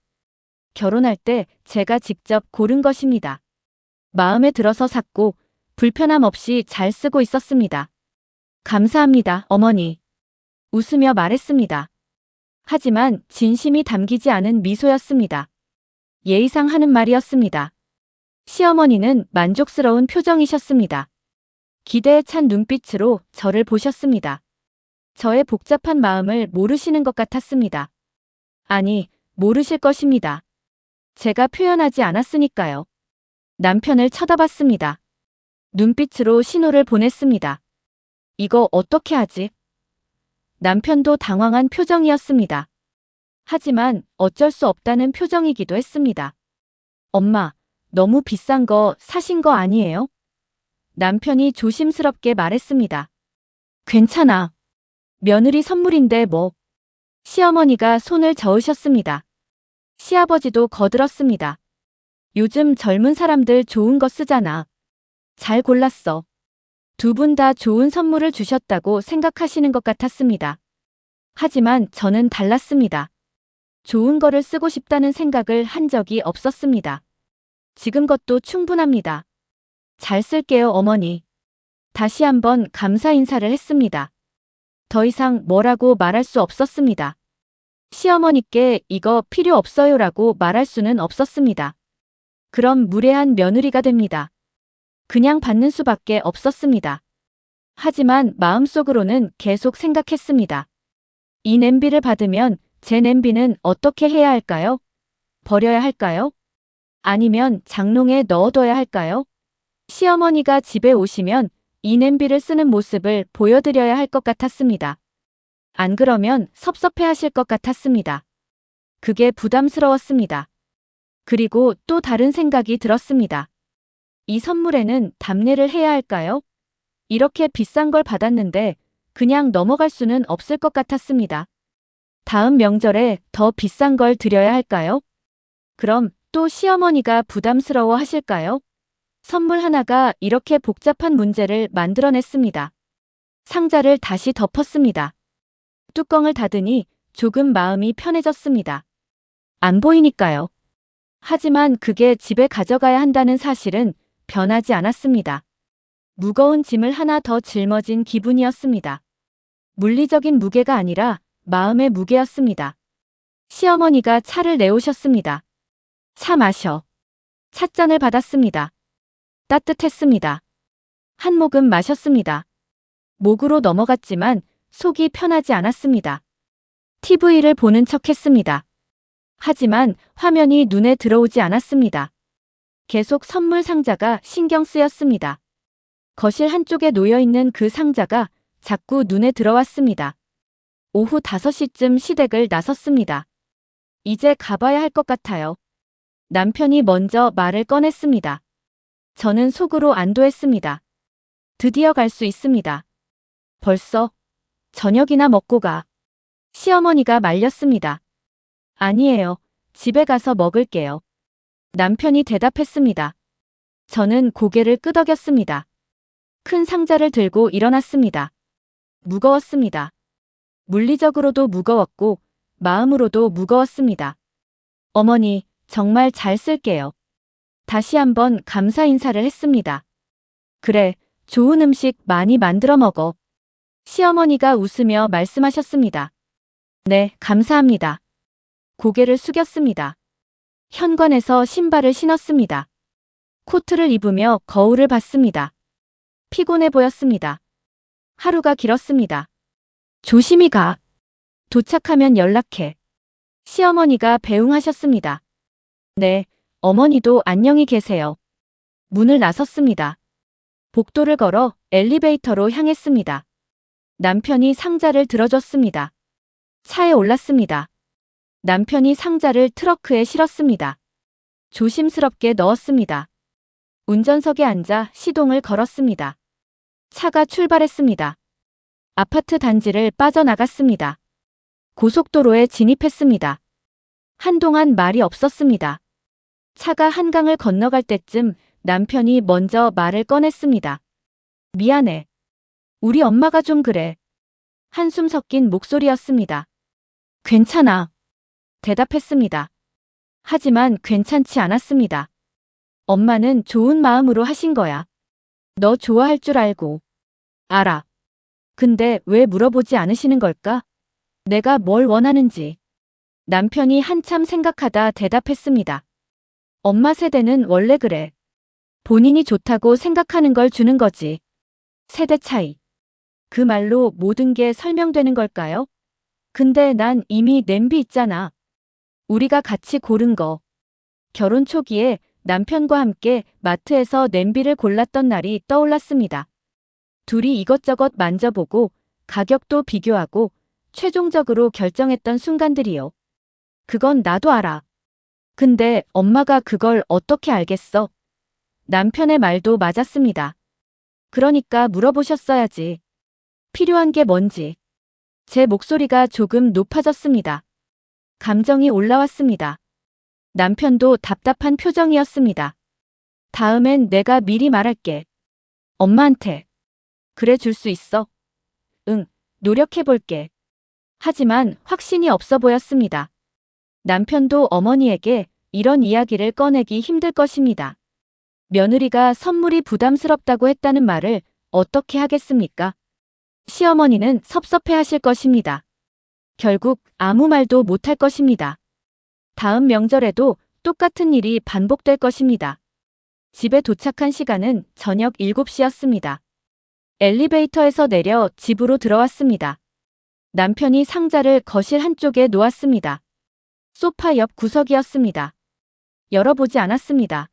Speaker 3: 결혼할 때 제가 직접 고른 것입니다. 마음에 들어서 샀고 불편함 없이 잘 쓰고 있었습니다. 감사합니다, 어머니. 웃으며 말했습니다. 하지만 진심이 담기지 않은 미소였습니다. 예의상 하는 말이었습니다. 시어머니는 만족스러운 표정이셨습니다. 기대에 찬 눈빛으로 저를 보셨습니다. 저의 복잡한 마음을 모르시는 것 같았습니다. 아니, 모르실 것입니다. 제가 표현하지 않았으니까요. 남편을 쳐다봤습니다. 눈빛으로 신호를 보냈습니다. 이거 어떻게 하지? 남편도 당황한 표정이었습니다. 하지만 어쩔 수 없다는 표정이기도 했습니다. 엄마, 너무 비싼 거 사신 거 아니에요? 남편이 조심스럽게 말했습니다. 괜찮아. 며느리 선물인데 뭐. 시어머니가 손을 저으셨습니다. 시아버지도 거들었습니다. 요즘 젊은 사람들 좋은 거 쓰잖아. 잘 골랐어. 두 분 다 좋은 선물을 주셨다고 생각하시는 것 같았습니다. 하지만 저는 달랐습니다. 좋은 거를 쓰고 싶다는 생각을 한 적이 없었습니다. 지금 것도 충분합니다. 잘 쓸게요, 어머니. 다시 한번 감사 인사를 했습니다. 더 이상 뭐라고 말할 수 없었습니다. 시어머니께 이거 필요 없어요라고 말할 수는 없었습니다. 그럼 무례한 며느리가 됩니다. 그냥 받는 수밖에 없었습니다. 하지만 마음속으로는 계속 생각했습니다. 이 냄비를 받으면 제 냄비는 어떻게 해야 할까요? 버려야 할까요? 아니면 장롱에 넣어둬야 할까요? 시어머니가 집에 오시면 이 냄비를 쓰는 모습을 보여드려야 할 것 같았습니다. 안 그러면 섭섭해하실 것 같았습니다. 그게 부담스러웠습니다. 그리고 또 다른 생각이 들었습니다. 이 선물에는 답례를 해야 할까요? 이렇게 비싼 걸 받았는데 그냥 넘어갈 수는 없을 것 같았습니다. 다음 명절에 더 비싼 걸 드려야 할까요? 그럼 또 시어머니가 부담스러워 하실까요? 선물 하나가 이렇게 복잡한 문제를 만들어냈습니다. 상자를 다시 덮었습니다. 뚜껑을 닫으니 조금 마음이 편해졌습니다. 안 보이니까요. 하지만 그게 집에 가져가야 한다는 사실은 변하지 않았습니다. 무거운 짐을 하나 더 짊어진 기분이었습니다. 물리적인 무게가 아니라 마음의 무게였습니다. 시어머니가 차를 내오셨습니다. 차 마셔. 찻잔을 받았습니다. 따뜻했습니다. 한 모금 마셨습니다. 목으로 넘어갔지만 속이 편하지 않았습니다. TV를 보는 척했습니다. 하지만 화면이 눈에 들어오지 않았습니다. 계속 선물 상자가 신경 쓰였습니다. 거실 한쪽에 놓여있는 그 상자가 자꾸 눈에 들어왔습니다. 오후 5시쯤 시댁을 나섰습니다. 이제 가봐야 할 것 같아요. 남편이 먼저 말을 꺼냈습니다. 저는 속으로 안도했습니다. 드디어 갈 수 있습니다. 벌써? 저녁이나 먹고 가. 시어머니가 말렸습니다. 아니에요. 집에 가서 먹을게요. 남편이 대답했습니다. 저는 고개를 끄덕였습니다. 큰 상자를 들고 일어났습니다. 무거웠습니다. 물리적으로도 무거웠고 마음으로도 무거웠습니다. 어머니, 정말 잘 쓸게요. 다시 한번 감사 인사를 했습니다. 그래, 좋은 음식 많이 만들어 먹어. 시어머니가 웃으며 말씀하셨습니다. 네, 감사합니다. 고개를 숙였습니다. 현관에서 신발을 신었습니다. 코트를 입으며 거울을 봤습니다. 피곤해 보였습니다. 하루가 길었습니다. 조심히 가. 도착하면 연락해. 시어머니가 배웅하셨습니다. 네, 어머니도 안녕히 계세요. 문을 나섰습니다. 복도를 걸어 엘리베이터로 향했습니다. 남편이 상자를 들어줬습니다. 차에 올랐습니다. 남편이 상자를 트렁크에 실었습니다. 조심스럽게 넣었습니다. 운전석에 앉아 시동을 걸었습니다. 차가 출발했습니다. 아파트 단지를 빠져나갔습니다. 고속도로에 진입했습니다. 한동안 말이 없었습니다. 차가 한강을 건너갈 때쯤 남편이 먼저 말을 꺼냈습니다. 미안해. 우리 엄마가 좀 그래. 한숨 섞인 목소리였습니다. 괜찮아. 대답했습니다. 하지만 괜찮지 않았습니다. 엄마는 좋은 마음으로 하신 거야. 너 좋아할 줄 알고. 알아. 근데 왜 물어보지 않으시는 걸까? 내가 뭘 원하는지. 남편이 한참 생각하다 대답했습니다. 엄마 세대는 원래 그래. 본인이 좋다고 생각하는 걸 주는 거지. 세대 차이. 그 말로 모든 게 설명되는 걸까요? 근데 난 이미 냄비 있잖아. 우리가 같이 고른 거. 결혼 초기에 남편과 함께 마트에서 냄비를 골랐던 날이 떠올랐습니다. 둘이 이것저것 만져보고 가격도 비교하고 최종적으로 결정했던 순간들이요. 그건 나도 알아. 근데 엄마가 그걸 어떻게 알겠어? 남편의 말도 맞았습니다. 그러니까 물어보셨어야지. 필요한 게 뭔지. 제 목소리가 조금 높아졌습니다. 감정이 올라왔습니다. 남편도 답답한 표정이었습니다. 다음엔 내가 미리 말할게. 엄마한테. 그래 줄 수 있어? 응, 노력해볼게. 하지만 확신이 없어 보였습니다. 남편도 어머니에게 이런 이야기를 꺼내기 힘들 것입니다. 며느리가 선물이 부담스럽다고 했다는 말을 어떻게 하겠습니까? 시어머니는 섭섭해 하실 것입니다. 결국 아무 말도 못할 것입니다. 다음 명절에도 똑같은 일이 반복될 것입니다. 집에 도착한 시간은 저녁 7시였습니다. 엘리베이터에서 내려 집으로 들어왔습니다. 남편이 상자를 거실 한쪽에 놓았습니다. 소파 옆 구석이었습니다. 열어보지 않았습니다.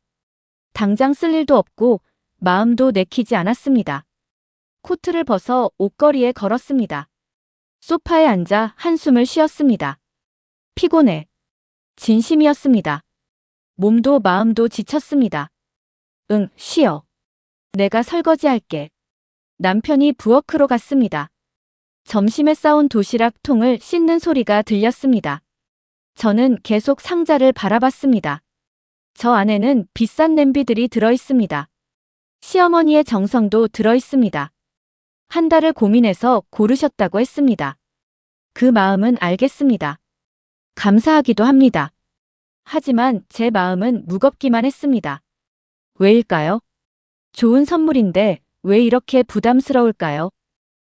Speaker 3: 당장 쓸 일도 없고 마음도 내키지 않았습니다. 코트를 벗어 옷걸이에 걸었습니다. 소파에 앉아 한숨을 쉬었습니다. 피곤해. 진심이었습니다. 몸도 마음도 지쳤습니다. 응, 쉬어. 내가 설거지할게. 남편이 부엌으로 갔습니다. 점심에 싸온 도시락 통을 씻는 소리가 들렸습니다. 저는 계속 상자를 바라봤습니다. 저 안에는 비싼 냄비들이 들어있습니다. 시어머니의 정성도 들어있습니다. 한 달을 고민해서 고르셨다고 했습니다. 그 마음은 알겠습니다. 감사하기도 합니다. 하지만 제 마음은 무겁기만 했습니다. 왜일까요? 좋은 선물인데 왜 이렇게 부담스러울까요?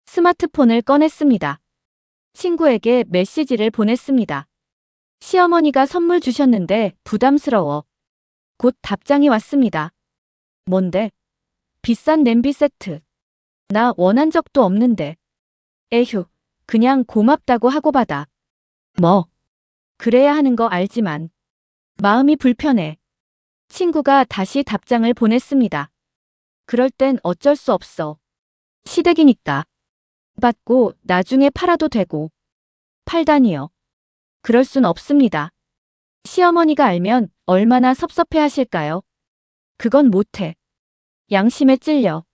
Speaker 3: 스마트폰을 꺼냈습니다. 친구에게 메시지를 보냈습니다. 시어머니가 선물 주셨는데 부담스러워. 곧 답장이 왔습니다. 뭔데? 비싼 냄비 세트. 나 원한 적도 없는데. 에휴, 그냥 고맙다고 하고 받아. 뭐? 그래야 하는 거 알지만. 마음이 불편해. 친구가 다시 답장을 보냈습니다. 그럴 땐 어쩔 수 없어. 시댁이니까. 받고 나중에 팔아도 되고. 팔다니요. 그럴 순 없습니다. 시어머니가 알면 얼마나 섭섭해 하실까요? 그건 못해. 양심에 찔려.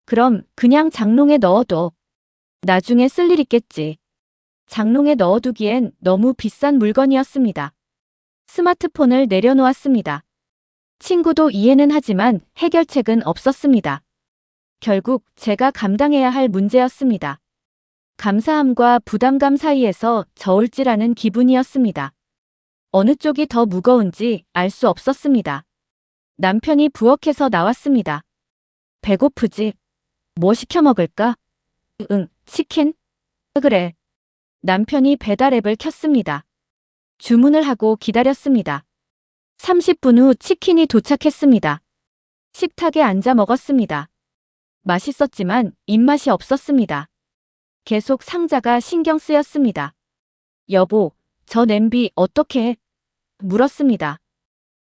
Speaker 3: 그럼 그냥 장롱에 넣어둬. 나중에 쓸 일 있겠지. 장롱에 넣어두기엔 너무 비싼 물건이었습니다. 스마트폰을 내려놓았습니다. 친구도 이해는 하지만 해결책은 없었습니다. 결국 제가 감당해야 할 문제였습니다. 감사함과 부담감 사이에서 저울질하는 기분이었습니다. 어느 쪽이 더 무거운지 알 수 없었습니다. 남편이 부엌에서 나왔습니다. 배고프지? 뭐 시켜 먹을까? 응, 치킨? 그래. 남편이 배달 앱을 켰습니다. 주문을 하고 기다렸습니다. 30분 후 치킨이 도착했습니다. 식탁에 앉아 먹었습니다. 맛있었지만 입맛이 없었습니다. 계속 상자가 신경 쓰였습니다. 여보, 저 냄비 어떻게 해? 물었습니다.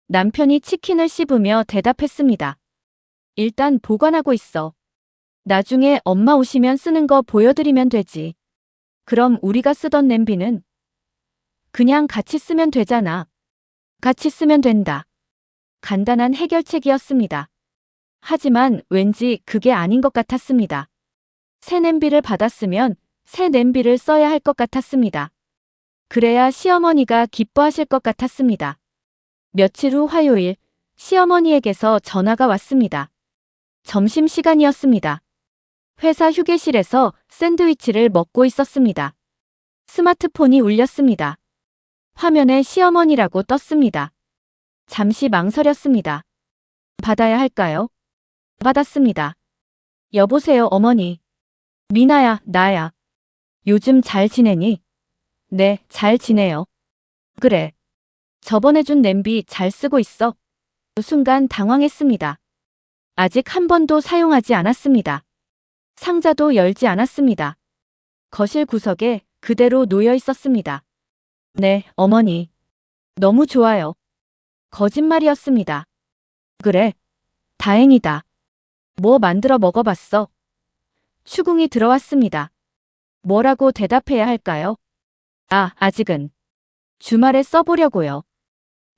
Speaker 3: 남편이 치킨을 씹으며 대답했습니다. 일단 보관하고 있어. 나중에 엄마 오시면 쓰는 거 보여드리면 되지. 그럼 우리가 쓰던 냄비는? 그냥 같이 쓰면 되잖아. 같이 쓰면 된다. 간단한 해결책이었습니다. 하지만 왠지 그게 아닌 것 같았습니다. 새 냄비를 받았으면 새 냄비를 써야 할 것 같았습니다. 그래야 시어머니가 기뻐하실 것 같았습니다. 며칠 후 화요일, 시어머니에게서 전화가 왔습니다. 점심시간이었습니다. 회사 휴게실에서 샌드위치를 먹고 있었습니다. 스마트폰이 울렸습니다. 화면에 시어머니라고 떴습니다. 잠시 망설였습니다. 받아야 할까요? 받았습니다. 여보세요, 어머니. 미나야, 나야. 요즘 잘 지내니? 네, 잘 지내요. 그래. 저번에 준 냄비 잘 쓰고 있어? 순간 당황했습니다. 아직 한 번도 사용하지 않았습니다. 상자도 열지 않았습니다. 거실 구석에 그대로 놓여 있었습니다. 네, 어머니. 너무 좋아요. 거짓말이었습니다. 그래. 다행이다. 뭐 만들어 먹어봤어? 추궁이 들어왔습니다. 뭐라고 대답해야 할까요? 아직은. 주말에 써보려고요.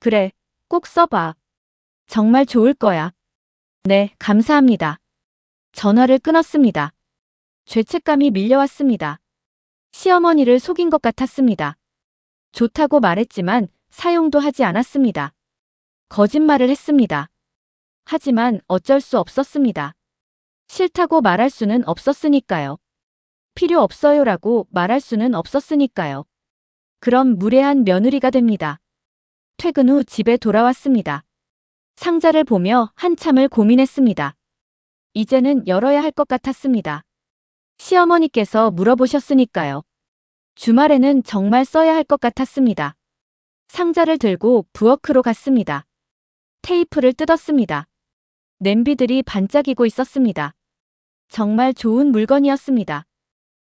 Speaker 3: 그래, 꼭 써봐. 정말 좋을 거야. 네, 감사합니다. 전화를 끊었습니다. 죄책감이 밀려왔습니다. 시어머니를 속인 것 같았습니다. 좋다고 말했지만 사용도 하지 않았습니다. 거짓말을 했습니다. 하지만 어쩔 수 없었습니다. 싫다고 말할 수는 없었으니까요. 필요 없어요라고 말할 수는 없었으니까요. 그럼 무례한 며느리가 됩니다. 퇴근 후 집에 돌아왔습니다. 상자를 보며 한참을 고민했습니다. 이제는 열어야 할 것 같았습니다. 시어머니께서 물어보셨으니까요. 주말에는 정말 써야 할 것 같았습니다. 상자를 들고 부엌으로 갔습니다. 테이프를 뜯었습니다. 냄비들이 반짝이고 있었습니다. 정말 좋은 물건이었습니다.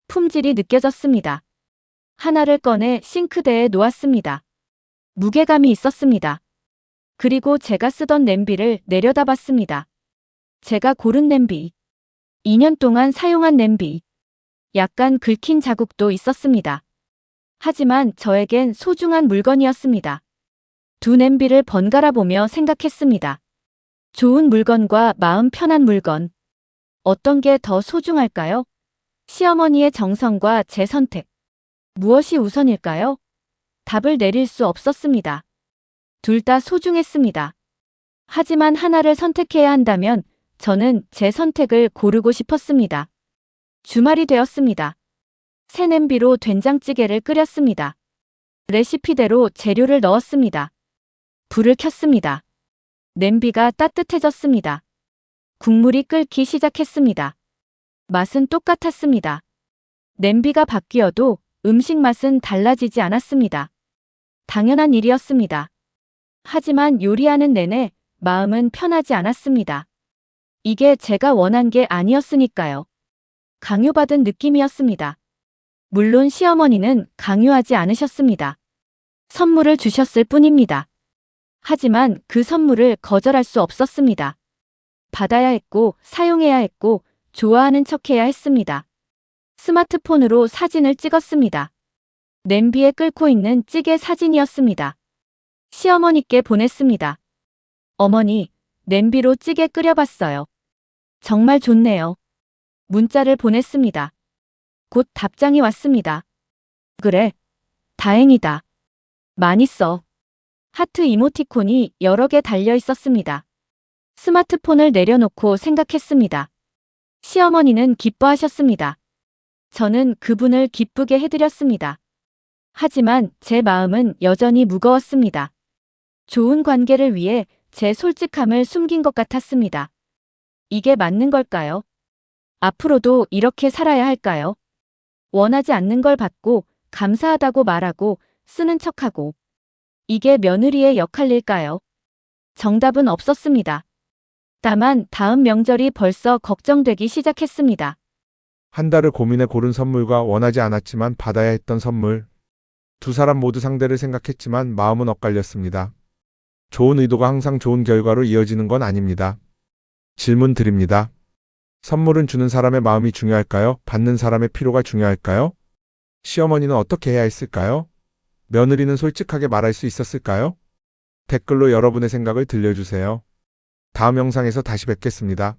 Speaker 3: 품질이 느껴졌습니다. 하나를 꺼내 싱크대에 놓았습니다. 무게감이 있었습니다. 그리고 제가 쓰던 냄비를 내려다봤습니다. 제가 고른 냄비. 2년 동안 사용한 냄비. 약간 긁힌 자국도 있었습니다. 하지만 저에겐 소중한 물건이었습니다. 두 냄비를 번갈아 보며 생각했습니다. 좋은 물건과 마음 편한 물건. 어떤 게 더 소중할까요? 시어머니의 정성과 제 선택. 무엇이 우선일까요? 답을 내릴 수 없었습니다. 둘 다 소중했습니다. 하지만 하나를 선택해야 한다면 저는 제 선택을 고르고 싶었습니다. 주말이 되었습니다. 새 냄비로 된장찌개를 끓였습니다. 레시피대로 재료를 넣었습니다. 불을 켰습니다. 냄비가 따뜻해졌습니다. 국물이 끓기 시작했습니다. 맛은 똑같았습니다. 냄비가 바뀌어도 음식 맛은 달라지지 않았습니다. 당연한 일이었습니다. 하지만 요리하는 내내 마음은 편하지 않았습니다. 이게 제가 원한 게 아니었으니까요. 강요받은 느낌이었습니다. 물론 시어머니는 강요하지 않으셨습니다. 선물을 주셨을 뿐입니다. 하지만 그 선물을 거절할 수 없었습니다. 받아야 했고, 사용해야 했고, 좋아하는 척해야 했습니다. 스마트폰으로 사진을 찍었습니다. 냄비에 끓고 있는 찌개 사진이었습니다. 시어머니께 보냈습니다. 어머니, 냄비로 찌개 끓여봤어요. 정말 좋네요. 문자를 보냈습니다. 곧 답장이 왔습니다. 그래. 다행이다. 많이 써. 하트 이모티콘이 여러 개 달려 있었습니다. 스마트폰을 내려놓고 생각했습니다. 시어머니는 기뻐하셨습니다. 저는 그분을 기쁘게 해드렸습니다. 하지만 제 마음은 여전히 무거웠습니다. 좋은 관계를 위해 제 솔직함을 숨긴 것 같았습니다. 이게 맞는 걸까요? 앞으로도 이렇게 살아야 할까요? 원하지 않는 걸 받고 감사하다고 말하고 쓰는 척하고. 이게 며느리의 역할일까요? 정답은 없었습니다. 다만 다음 명절이 벌써 걱정되기 시작했습니다.
Speaker 1: 한 달을 고민해 고른 선물과 원하지 않았지만 받아야 했던 선물. 두 사람 모두 상대를 생각했지만 마음은 엇갈렸습니다. 좋은 의도가 항상 좋은 결과로 이어지는 건 아닙니다. 질문 드립니다. 선물은 주는 사람의 마음이 중요할까요? 받는 사람의 필요가 중요할까요? 시어머니는 어떻게 해야 했을까요? 며느리는 솔직하게 말할 수 있었을까요? 댓글로 여러분의 생각을 들려주세요. 다음 영상에서 다시 뵙겠습니다.